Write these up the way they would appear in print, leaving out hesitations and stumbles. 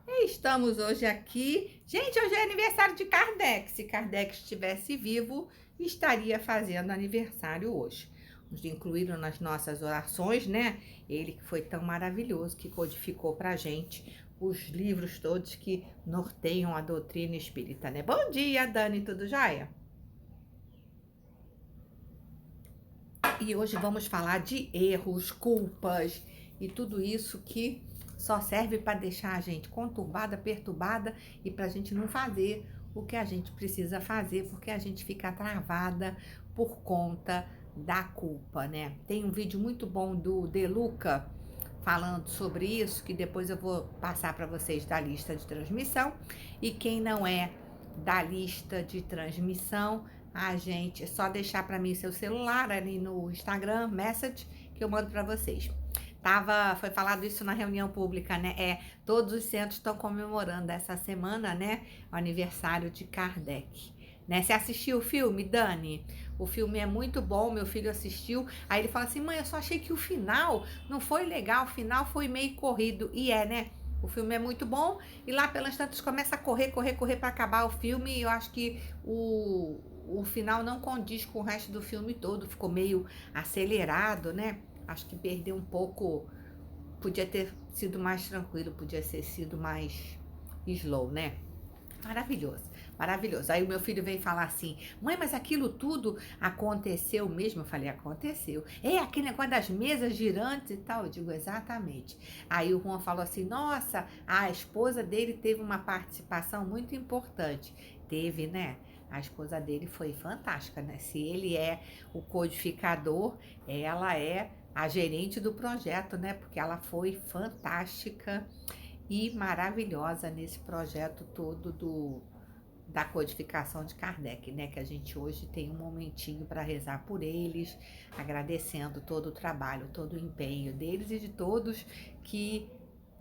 E estamos hoje aqui. Gente, hoje é aniversário de Kardec. Se Kardec estivesse vivo, estaria fazendo aniversário hoje. Nos incluíram nas nossas orações, né? Ele que foi tão maravilhoso, que codificou pra gente os livros todos que norteiam a doutrina espírita, né? Bom dia, Dani, tudo jóia? E hoje vamos falar de erros, culpas e tudo isso que só serve para deixar a gente conturbada, perturbada e para a gente não fazer o que a gente precisa fazer, porque a gente fica travada por conta da culpa, né? Tem um vídeo muito bom do De Luca falando sobre isso, que depois eu vou passar para vocês da lista de transmissão. E quem não é da lista de transmissão, a gente, é só deixar para mim seu celular ali no Instagram, message, que eu mando para vocês. Foi falado isso na reunião pública, né? Todos os centros estão comemorando essa semana, né? O aniversário de Kardec. Né? Você assistiu o filme, Dani? O filme é muito bom, meu filho assistiu. Aí ele fala assim: mãe, eu só achei que o final não foi legal, o final foi meio corrido. E né? O filme é muito bom e lá pelas tantas começa a correr para acabar o filme. E eu acho que o final não condiz com o resto do filme todo, ficou meio acelerado, né? Acho que perdeu um pouco, podia ter sido mais tranquilo, podia ter sido mais slow, né? Maravilhoso, maravilhoso. Aí o meu filho vem falar assim: mãe, mas aquilo tudo aconteceu mesmo? Eu falei: aconteceu. Aquele negócio das mesas girantes e tal. Eu digo: exatamente. Aí o Juan falou assim: nossa, a esposa dele teve uma participação muito importante. Teve, né? A esposa dele foi fantástica, né? Se ele é o codificador, ela é a gerente do projeto, né? Porque ela foi fantástica e maravilhosa nesse projeto todo da codificação de Kardec, né? Que a gente hoje tem um momentinho para rezar por eles, agradecendo todo o trabalho, todo o empenho deles e de todos que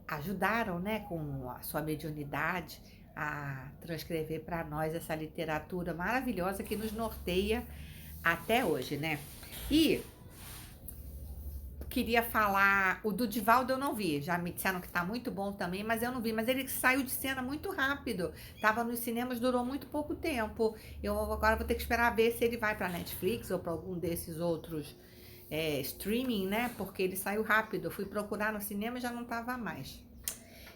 ajudaram, né, com a sua mediunidade a transcrever para nós essa literatura maravilhosa que nos norteia até hoje, né? E queria falar, o do Divaldo eu não vi, já me disseram que tá muito bom também, mas eu não vi, mas ele saiu de cena muito rápido, tava nos cinemas, durou muito pouco tempo, eu agora vou ter que esperar ver se ele vai pra Netflix ou pra algum desses outros streaming, né, porque ele saiu rápido, eu fui procurar no cinema e já não tava mais.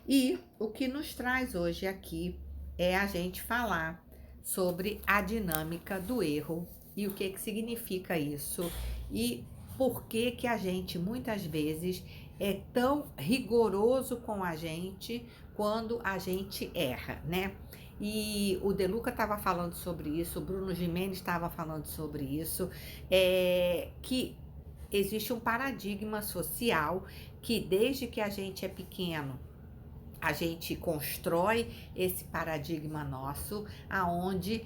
E o que nos traz hoje aqui é a gente falar sobre a dinâmica do erro e o que significa isso e por que que a gente muitas vezes é tão rigoroso com a gente quando a gente erra, né? E o Deluca estava falando sobre isso, o Bruno Gimenez estava falando sobre isso, que existe um paradigma social que desde que a gente é pequeno a gente constrói esse paradigma nosso, aonde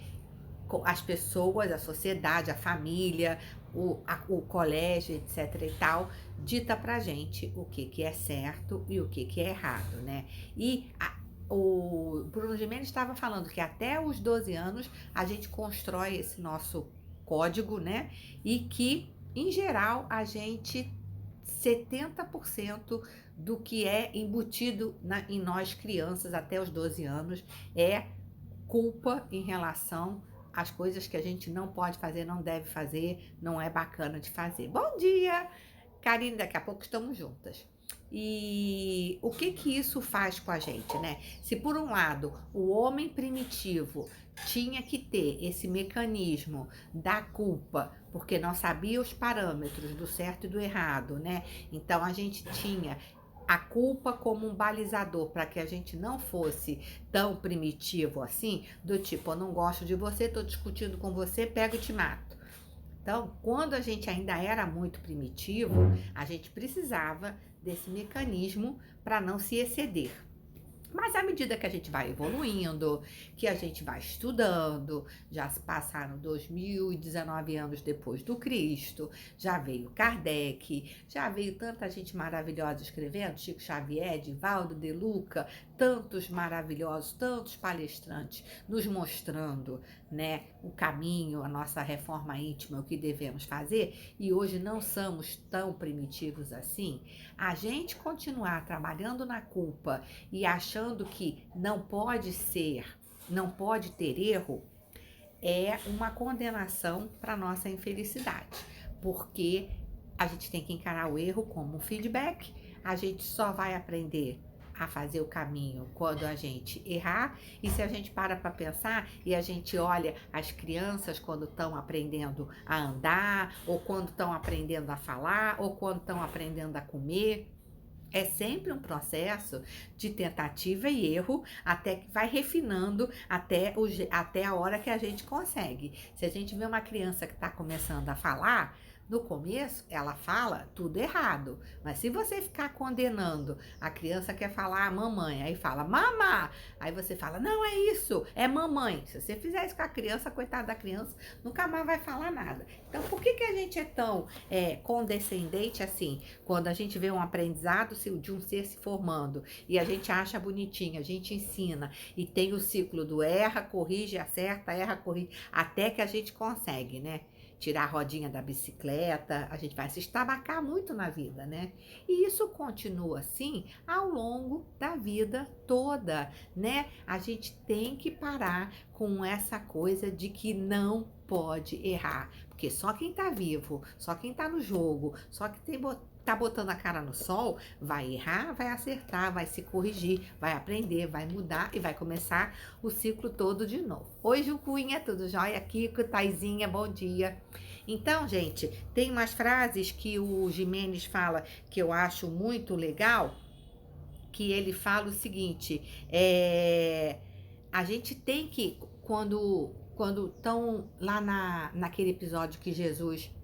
as pessoas, a sociedade, a família, o colégio, etc e tal, dita pra gente o que é certo e o que é errado, né? O Bruno Gimenez estava falando que até os 12 anos a gente constrói esse nosso código, né? E que, em geral, a gente 70% do que é embutido em nós crianças até os 12 anos é culpa em relação às coisas que a gente não pode fazer, não deve fazer, não é bacana de fazer. Bom dia, Karine, daqui a pouco estamos juntas. E o que isso faz com a gente, né? Se por um lado o homem primitivo tinha que ter esse mecanismo da culpa, porque não sabia os parâmetros do certo e do errado, né? Então a gente tinha a culpa como um balizador para que a gente não fosse tão primitivo assim, do tipo: eu não gosto de você, tô discutindo com você, pego e te mato. Então, quando a gente ainda era muito primitivo, a gente precisava desse mecanismo para não se exceder. Mas à medida que a gente vai evoluindo, que a gente vai estudando, já se passaram 2019 anos depois do Cristo, já veio Kardec, já veio tanta gente maravilhosa escrevendo, Chico Xavier, Divaldo De Luca, tantos maravilhosos, tantos palestrantes nos mostrando né, o caminho, a nossa reforma íntima, o que devemos fazer, e hoje não somos tão primitivos assim, a gente continuar trabalhando na culpa e achando que não pode ser, não pode ter erro, é uma condenação para nossa infelicidade, porque a gente tem que encarar o erro como um feedback, a gente só vai aprender a fazer o caminho quando a gente errar, e se a gente para pensar e a gente olha as crianças quando estão aprendendo a andar, ou quando estão aprendendo a falar, ou quando estão aprendendo a comer, é sempre um processo de tentativa e erro, até que vai refinando até a hora que a gente consegue. Se a gente vê uma criança que está começando a falar, no começo ela fala tudo errado, mas se você ficar condenando, a criança quer falar mamãe, aí fala mamá, aí você fala não é isso, é mamãe. Se você fizer isso com a criança, coitada da criança, nunca mais vai falar nada. Então por que a gente é tão condescendente assim, quando a gente vê um aprendizado de um ser se formando e a gente acha bonitinho, a gente ensina e tem o ciclo do erra, corrige, acerta, erra, corrige, até que a gente consegue, né? Tirar a rodinha da bicicleta, a gente vai se estabacar muito na vida, né? E isso continua assim ao longo da vida toda, né? A gente tem que parar com essa coisa de que não pode errar, porque só quem tá vivo, só quem tá no jogo, só quem tá botando a cara no sol, vai errar, vai acertar, vai se corrigir, vai aprender, vai mudar e vai começar o ciclo todo de novo. Oi, Jucuinha, tudo jóia? Kiko, Taizinha, bom dia. Então, gente, tem umas frases que o Jimenez fala que eu acho muito legal, que ele fala o seguinte, a gente tem que, quando estão lá naquele episódio que Jesus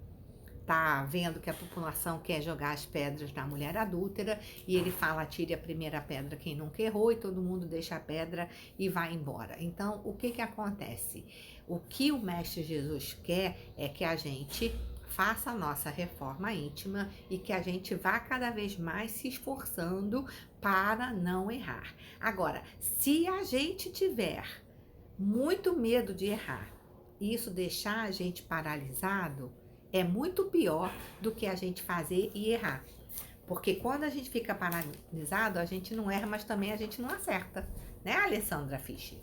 tá vendo que a população quer jogar as pedras na mulher adúltera, e ele fala, atire a primeira pedra quem nunca errou, e todo mundo deixa a pedra e vai embora. Então, o que acontece? O que o Mestre Jesus quer é que a gente faça a nossa reforma íntima e que a gente vá cada vez mais se esforçando para não errar. Agora, se a gente tiver muito medo de errar e isso deixar a gente paralisado, é muito pior do que a gente fazer e errar. Porque quando a gente fica paralisado, a gente não erra, mas também a gente não acerta. Né, Alessandra Fischer?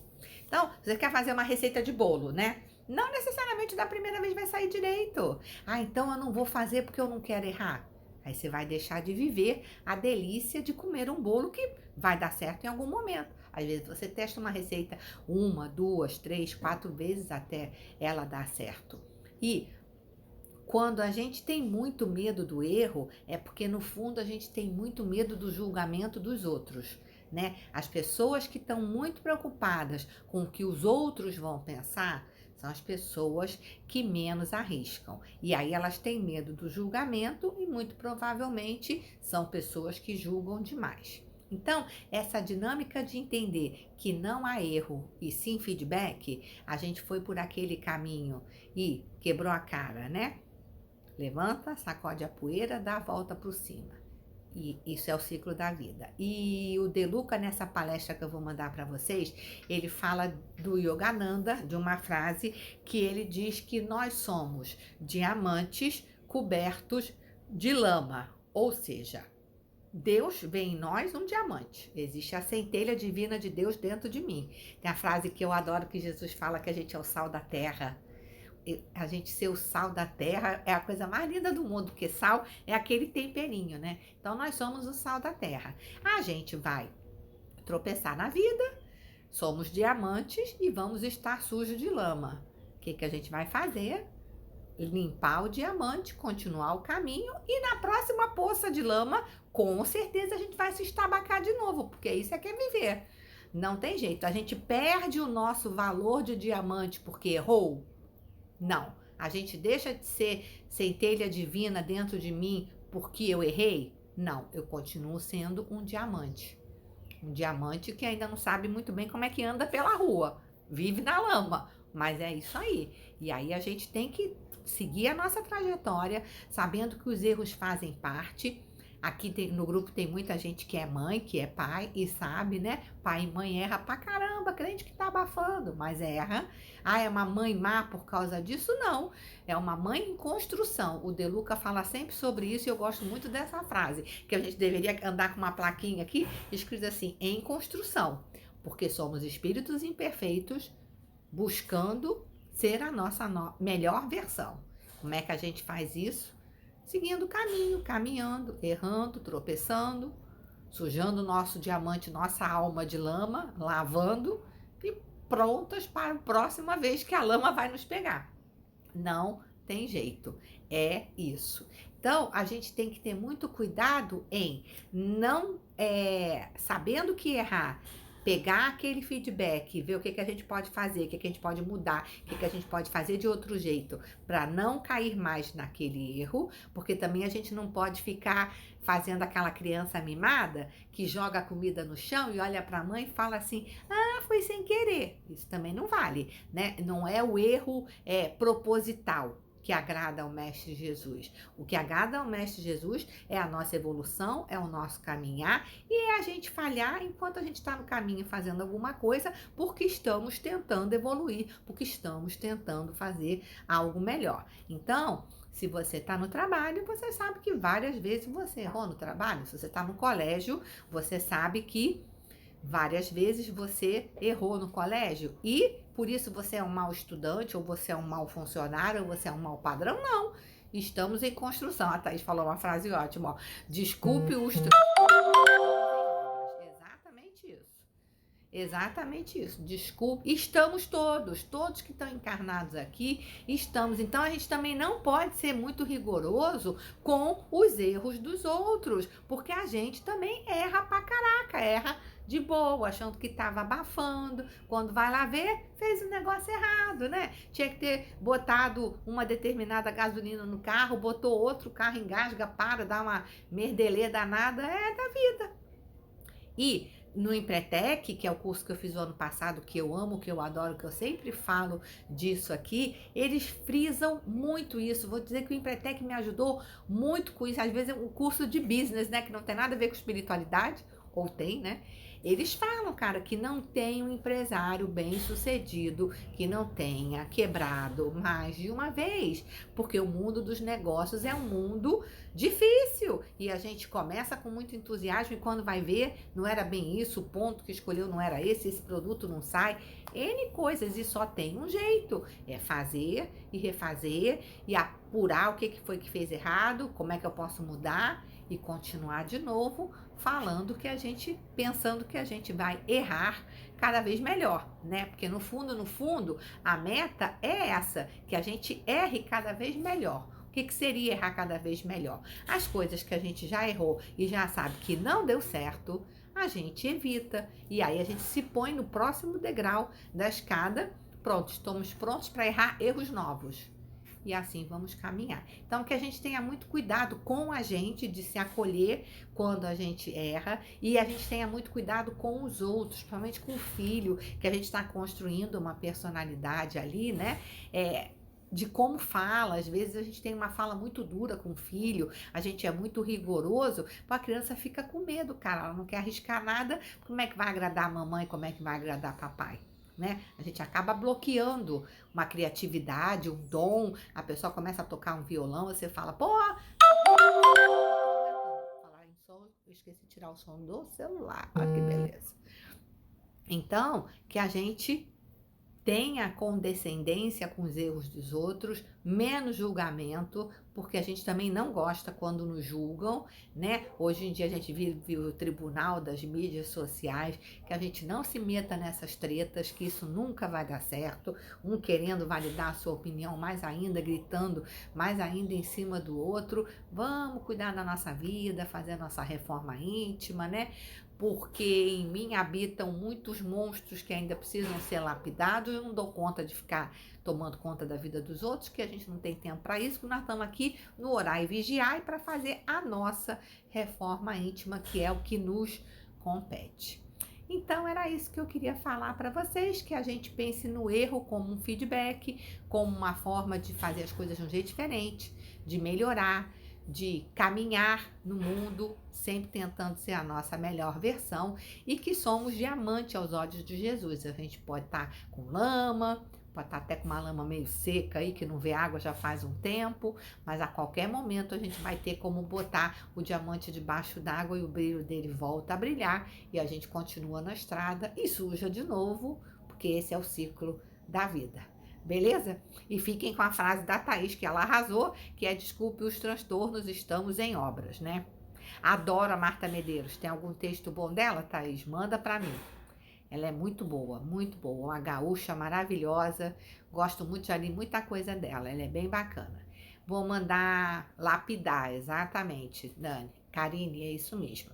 Então, você quer fazer uma receita de bolo, né? Não necessariamente da primeira vez vai sair direito. Ah, então eu não vou fazer porque eu não quero errar. Aí você vai deixar de viver a delícia de comer um bolo que vai dar certo em algum momento. Às vezes você testa uma receita 1, 2, 3, 4 vezes até ela dar certo. E quando a gente tem muito medo do erro, é porque no fundo a gente tem muito medo do julgamento dos outros, né? As pessoas que estão muito preocupadas com o que os outros vão pensar são as pessoas que menos arriscam. E aí elas têm medo do julgamento e muito provavelmente são pessoas que julgam demais. Então, essa dinâmica de entender que não há erro e sim feedback, a gente foi por aquele caminho e quebrou a cara, né? Levanta, sacode a poeira, dá a volta por cima. E isso é o ciclo da vida. E o De Luca, nessa palestra que eu vou mandar para vocês, ele fala do Yogananda, de uma frase que ele diz que nós somos diamantes cobertos de lama. Ou seja, Deus vê em nós um diamante. Existe a centelha divina de Deus dentro de mim. Tem a frase que eu adoro que Jesus fala que a gente é o sal da terra. A gente ser o sal da terra é a coisa mais linda do mundo, porque sal é aquele temperinho, né? Então nós somos o sal da terra. A gente vai tropeçar na vida, somos diamantes e vamos estar sujos de lama. O que a gente vai fazer? Limpar o diamante, continuar o caminho e na próxima poça de lama, com certeza a gente vai se estabacar de novo, porque isso é que é viver. Não tem jeito, a gente perde o nosso valor de diamante porque errou. Não, a gente deixa de ser centelha divina dentro de mim porque eu errei? Não, eu continuo sendo um diamante. Um diamante que ainda não sabe muito bem como é que anda pela rua, vive na lama, mas é isso aí. E aí a gente tem que seguir a nossa trajetória, sabendo que os erros fazem parte. Aqui no grupo tem muita gente que é mãe, que é pai e sabe, né? Pai e mãe erra pra caramba. caramba, crente que tá abafando, mas erra. Ah, é uma mãe má por causa disso? Não, é uma mãe em construção. O De Luca fala sempre sobre isso e eu gosto muito dessa frase, que a gente deveria andar com uma plaquinha aqui, escrita assim, em construção, porque somos espíritos imperfeitos, buscando ser a nossa melhor versão. Como é que a gente faz isso? Seguindo o caminho, caminhando, errando, tropeçando, sujando o nosso diamante, nossa alma de lama, lavando e prontas para a próxima vez que a lama vai nos pegar. Não tem jeito, é isso. Então, a gente tem que ter muito cuidado em não, sabendo que errar, pegar aquele feedback, ver o que a gente pode fazer, o que a gente pode mudar, o que a gente pode fazer de outro jeito, para não cair mais naquele erro, porque também a gente não pode ficar fazendo aquela criança mimada que joga a comida no chão e olha para a mãe e fala assim, ah, foi sem querer. Isso também não vale, né? Não é o erro proposital que agrada ao Mestre Jesus. O que agrada ao Mestre Jesus é a nossa evolução, é o nosso caminhar e é a gente falhar enquanto a gente está no caminho fazendo alguma coisa, porque estamos tentando evoluir, porque estamos tentando fazer algo melhor. Então, se você está no trabalho, você sabe que várias vezes você errou no trabalho. Se você está no colégio, você sabe que várias vezes você errou no colégio e por isso você é um mau estudante, ou você é um mau funcionário, ou você é um mau padrão. Não, estamos em construção. A Thaís falou uma frase ótima, ó. Desculpe os... Exatamente isso. Exatamente isso. Desculpe. Estamos todos que estão encarnados aqui, estamos. Então a gente também não pode ser muito rigoroso com os erros dos outros, porque a gente também erra pra caraca, erra de boa, achando que estava abafando. Quando vai lá ver, fez um negócio errado, né? Tinha que ter botado uma determinada gasolina no carro, botou outro, carro engasga, para, dá uma merdelê danada, é da vida. E no Empretec, que é o curso que eu fiz o ano passado, que eu amo, que eu adoro, que eu sempre falo disso aqui, eles frisam muito isso. Vou dizer que o Empretec me ajudou muito com isso. Às vezes é um curso de business, né, que não tem nada a ver com espiritualidade, ou tem, né? Eles falam, cara, que não tem um empresário bem-sucedido que não tenha quebrado mais de uma vez, porque o mundo dos negócios é um mundo difícil e a gente começa com muito entusiasmo e quando vai ver, não era bem isso, o ponto que escolheu não era esse produto não sai, N coisas e só tem um jeito, é fazer e refazer e apurar o que foi que fez errado, como é que eu posso mudar e continuar de novo falando que a gente, pensando que a gente vai errar cada vez melhor, né? Porque no fundo, a meta é essa, que a gente erre cada vez melhor. O que seria errar cada vez melhor? As coisas que a gente já errou e já sabe que não deu certo, a gente evita. E aí a gente se põe no próximo degrau da escada. Pronto, estamos prontos para errar erros novos. E assim vamos caminhar. Então, que a gente tenha muito cuidado com a gente, de se acolher quando a gente erra, e a gente tenha muito cuidado com os outros, principalmente com o filho, que a gente está construindo uma personalidade ali, né? De como fala, às vezes a gente tem uma fala muito dura com o filho, a gente é muito rigoroso, a criança fica com medo, cara, ela não quer arriscar nada, como é que vai agradar a mamãe, como é que vai agradar papai? Né? A gente acaba bloqueando uma criatividade, um dom, a pessoa começa a tocar um violão, você fala, pô, falar em som, eu esqueci de tirar o som do celular, olha que beleza. Então, que a gente tenha condescendência com os erros dos outros, menos julgamento, porque a gente também não gosta quando nos julgam, né? Hoje em dia a gente vive o tribunal das mídias sociais, que a gente não se meta nessas tretas, que isso nunca vai dar certo, um querendo validar a sua opinião mais ainda, gritando mais ainda em cima do outro. Vamos cuidar da nossa vida, fazer a nossa reforma íntima, né? Porque em mim habitam muitos monstros que ainda precisam ser lapidados. Eu não dou conta de ficar tomando conta da vida dos outros, que a gente não tem tempo para isso, que nós estamos aqui no orar e vigiar e para fazer a nossa reforma íntima, que é o que nos compete. Então, era isso que eu queria falar para vocês, que a gente pense no erro como um feedback, como uma forma de fazer as coisas de um jeito diferente, de melhorar, de caminhar no mundo, sempre tentando ser a nossa melhor versão, e que somos diamante aos olhos de Jesus. A gente pode estar com lama, pode estar até com uma lama meio seca aí, que não vê água já faz um tempo, mas a qualquer momento a gente vai ter como botar o diamante debaixo d'água e o brilho dele volta a brilhar e a gente continua na estrada e suja de novo, porque esse é o ciclo da vida. Beleza? E fiquem com a frase da Thaís, que ela arrasou, que é: desculpe os transtornos, estamos em obras, né? Adoro a Marta Medeiros. Tem algum texto bom dela, Thaís? Manda pra mim. Ela é muito boa, uma gaúcha maravilhosa. Gosto muito, já li muita coisa dela, ela é bem bacana. Vou mandar lapidar, exatamente, Dani. Karine, é isso mesmo.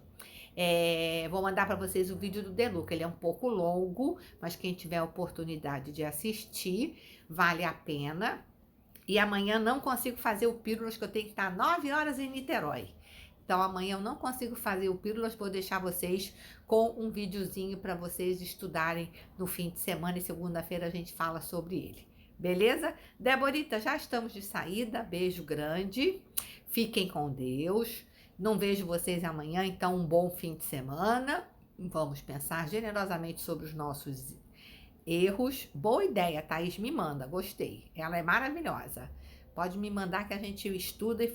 Vou mandar para vocês o vídeo do Deluca, ele é um pouco longo, mas quem tiver a oportunidade de assistir, vale a pena. E amanhã não consigo fazer o Pílulas, que eu tenho que estar 9 horas em Niterói. Então amanhã eu não consigo fazer o Pílulas, vou deixar vocês com um videozinho para vocês estudarem no fim de semana e segunda-feira a gente fala sobre ele. Beleza? Deborita, já estamos de saída, beijo grande, fiquem com Deus, não vejo vocês amanhã, então um bom fim de semana, vamos pensar generosamente sobre os nossos erros. Boa ideia, Thaís, me manda, gostei, ela é maravilhosa, pode me mandar que a gente estuda e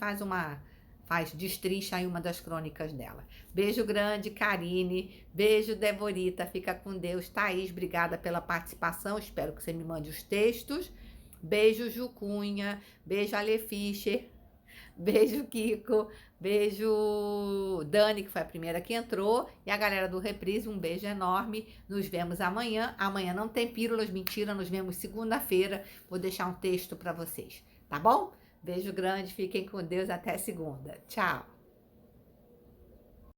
destrincha aí uma das crônicas dela. Beijo grande, Karine, beijo, Deborita, fica com Deus. Thaís, obrigada pela participação, espero que você me mande os textos. Beijo, Jucunha, beijo, Ale Fischer, beijo, Kiko, beijo, Dani, que foi a primeira que entrou, e a galera do Reprise, um beijo enorme, nos vemos amanhã. Amanhã não tem pílulas, mentira, nos vemos segunda-feira, vou deixar um texto para vocês, tá bom? Beijo grande, fiquem com Deus, até segunda. Tchau!